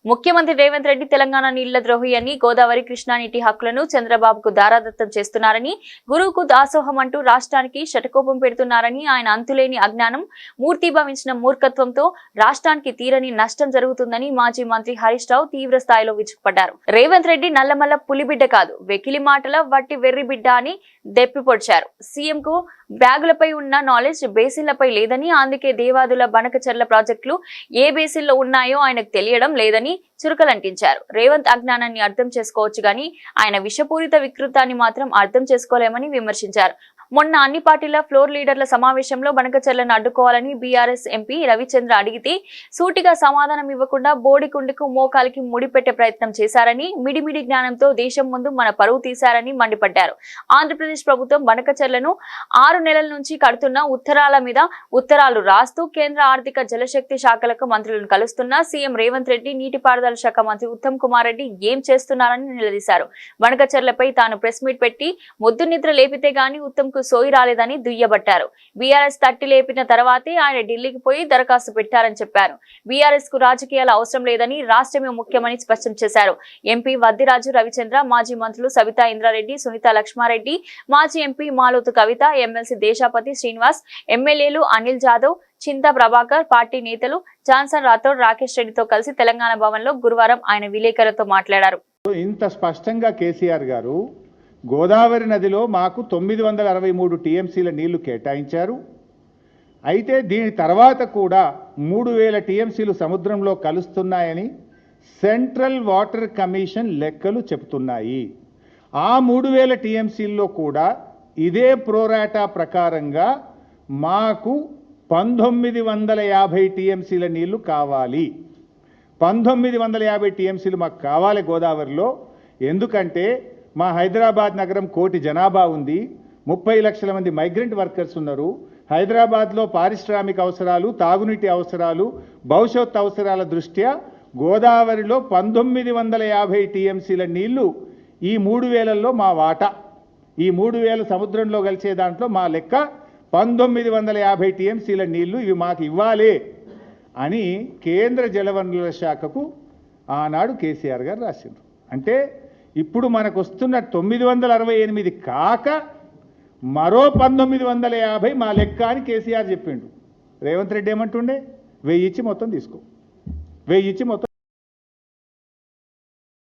ముఖ్యమంత్రి రేవంత్ రెడ్డి తెలంగాణ నీళ్ల ద్రోహి అని గోదావరి కృష్ణా నీటి హక్కులను చంద్రబాబుకు దారాదత్తం చేస్తున్నారని, గురువుకు దాసోహం అంటూ రాష్ట్రానికి శటకోపం పెడుతున్నారని, ఆయన అంతులేని అజ్ఞానం, మూర్తిభవించిన మూర్ఖత్వంతో రాష్ట్రానికి తీరని నష్టం జరుగుతుందని మాజీ మంత్రి హరీష్ రావు తీవ్ర స్థాయిలో విరుచుకుపడ్డారు. రేవంత్ రెడ్డి నల్లమల్ల పులిబిడ్డ కాదు, వెకిలి మాటల వట్టి వెర్రి బిడ్డ అని దెప్పిపొడిచారు. సీఎంకు బ్యాగులపై ఉన్న నాలెడ్జ్ బేసిన్లపై లేదని, అందుకే దేవాదుల బనకచర్ల ప్రాజెక్టులు ఏ బేసిన్లో ఉన్నాయో ఆయనకు తెలియడం లేదని చురుకలంటించారు. రేవంత్ అజ్ఞానాన్ని అర్థం చేసుకోవచ్చు గాని ఆయన విషపూరిత వికృతాన్ని మాత్రం అర్థం చేసుకోలేమని విమర్శించారు. మొన్న అన్ని పార్టీల ఫ్లోర్ లీడర్ల సమావేశంలో బనకచర్లను అడ్డుకోవాలని బీఆర్ఎస్ ఎంపీ రవిచంద్ర అడిగితే సూటిగా సమాధానం ఇవ్వకుండా బోడికుండకు మోకాలికి ముడిపెట్టే ప్రయత్నం చేశారని, మిడిమిడి జ్ఞానంతో దేశం ముందు మన పరువు తీశారని మండిపడ్డారు. ఆంధ్రప్రదేశ్ ప్రభుత్వం బనకచర్లను 6 నెలల నుంచి కడుతున్న ఉత్తరాల మీద ఉత్తరాలు రాస్తూ కేంద్ర ఆర్థిక జలశక్తి శాఖలకు మంత్రులను కలుస్తున్న సీఎం రేవంత్ రెడ్డి, నీటిపారుదల శాఖ మంత్రి ఉత్తమ్ కుమార్ రెడ్డి ఏం చేస్తున్నారని నిలదీశారు. బనకచర్లపై తాను ప్రెస్ మీట్ పెట్టి మొద్దు నిద్ర లేపితే గాని ఉత్తమ్ సోయి రాలేదని దుయ్యబట్టారు. బీఆర్ఎస్ తట్టి లేపిన తర్వాతే ఆయన ఢిల్లీకి పోయి దరఖాస్తు పెట్టారని చెప్పారు. బీఆర్ఎస్ కు రాజకీయాల అవసరం లేదని, రాష్ట్రమే ముఖ్యమని స్పష్టం చేశారు. ఎంపీ వద్దిరాజు రవిచంద్ర, మాజీ మంత్రులు సబితా ఇంద్రారెడ్డి, సునీత లక్ష్మారెడ్డి, మాజీ ఎంపీ మాలోతు కవిత, ఎమ్మెల్సీ దేశాపతి శ్రీనివాస్, ఎమ్మెల్యేలు అనిల్ జాదవ్, చింతా ప్రభాకర్, పార్టీ నేతలు జాన్సన్ రాథోడ్, రాకేష్ రెడ్డితో కలిసి తెలంగాణ భవన్ లో గురువారం ఆయన విలేకరులతో మాట్లాడారు. ఇంత స్పష్టంగా కేసీఆర్ గారు గోదావరి నదిలో మాకు 963 టీఎంసీల నీళ్లు కేటాయించారు. అయితే దీని తర్వాత కూడా 3000 టీఎంసీలు సముద్రంలో కలుస్తున్నాయని సెంట్రల్ వాటర్ కమిషన్ లెక్కలు చెబుతున్నాయి. ఆ 3000 టీఎంసీల్లో కూడా ఇదే ప్రోరాటా ప్రకారంగా మాకు 1950 టీఎంసీల నీళ్లు కావాలి. 1950 టీఎంసీలు మాకు కావాలి గోదావరిలో. ఎందుకంటే మా హైదరాబాద్ నగరం 1 కోటి జనాభా ఉంది, 30 లక్షల మంది మైగ్రెంట్ వర్కర్స్ ఉన్నారు. హైదరాబాద్లో పారిశ్రామిక అవసరాలు, తాగునీటి అవసరాలు, భవిష్యత్ అవసరాల దృష్ట్యా గోదావరిలో 1950 టీఎంసీల నీళ్లు ఈ 3000లో మా వాటా. ఈ 3000 సముద్రంలో కలిసే దాంట్లో మా లెక్క 1950 టీఎంసీల నీళ్లు ఇవి మాకు ఇవ్వాలి అని కేంద్ర జలవనరుల శాఖకు ఆనాడు కేసీఆర్ గారు రాసిండ్రు. అంటే ఇప్పుడు మనకు వస్తున్న 968 కాక మరో 1950 మా లెక్క అని కేసీఆర్ చెప్పిండు. రేవంత్ రెడ్డి ఏమంటుండే 1000 ఇచ్చి మొత్తం తీసుకో, 1000 ఇచ్చి మొత్తం